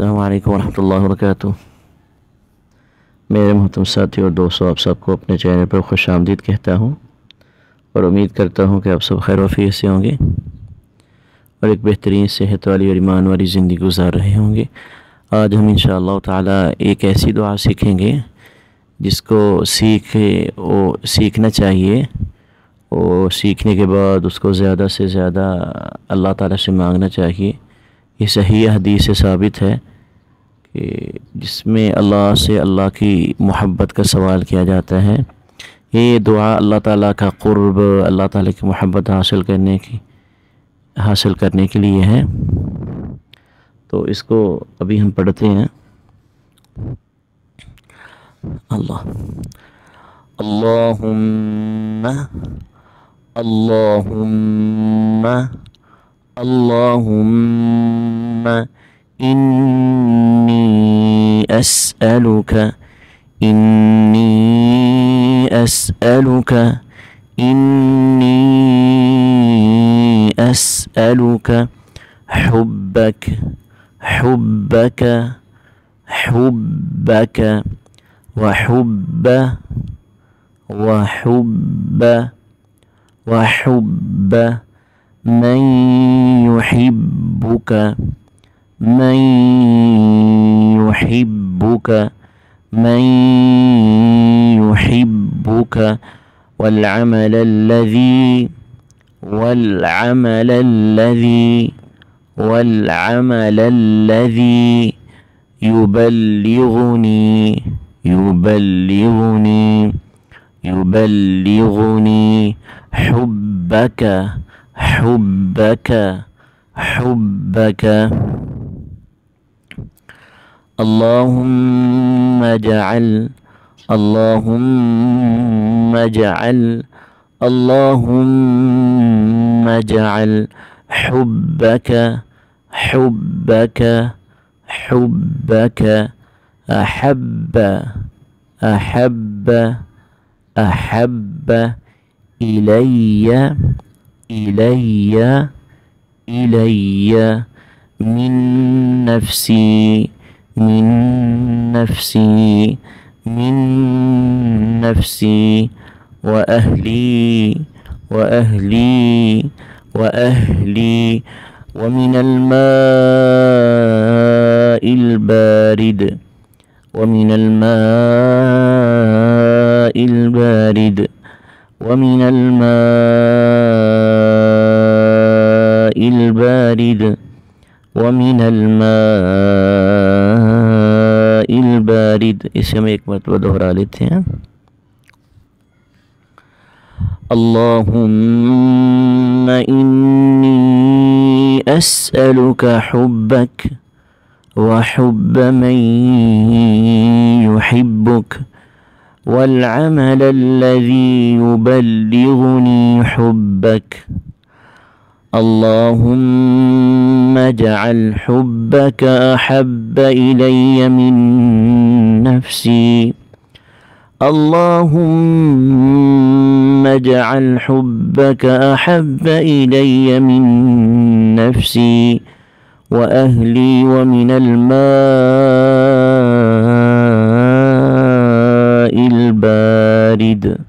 अस्सलाम वालेकुम रहमतुल्लाहि व बरकातुहू। मेरे मोहतरम साथी और दोस्तों, आप सबको अपने चैनल पर खुश आमदीद कहता हूँ और उम्मीद करता हूँ कि आप सब खैर वफ़ीयत से होंगे और एक बेहतरीन सेहत वाली और ईमान वाली ज़िंदगी गुजार रहे होंगे। आज हम इंशाअल्लाह ताला एक ऐसी दुआ सीखेंगे जिसको सीखना चाहिए और सीखने के बाद उसको ज़्यादा से ज़्यादा अल्लाह ताला से मांगना चाहिए। ये सही हदीस से साबित है कि जिसमें अल्लाह से अल्लाह की मोहब्बत का सवाल किया जाता है। ये दुआ अल्लाह ताला का क़ुर्ब, अल्लाह ताला की मोहब्बत हासिल करने के लिए है। तो इसको अभी हम पढ़ते हैं। अल्लाहुम्मा अल्लाहुम्मा अल्लाहुम्मा इन्नी अस्अलुका हुब्बक वहुब्ब मन युहिब्बुक वल्अमल الذي يبلغني حبك اللهم اجعل حبك أحب إلي من نفسي وأهلي ومن الماء البارد इसे हम एक मरतबा दोहरा लेते हैं। अल्लाहुम्मा इन्नी अस्अलुका हुब्बक व हुब्ब मन युहिब्बुक वल्अमल الذي يبلغني حبك اللهم اجعل حبك أحب إلي من نفسي اللهم اجعل حبك أحب إلي من نفسي وأهلي ومن الماء البارد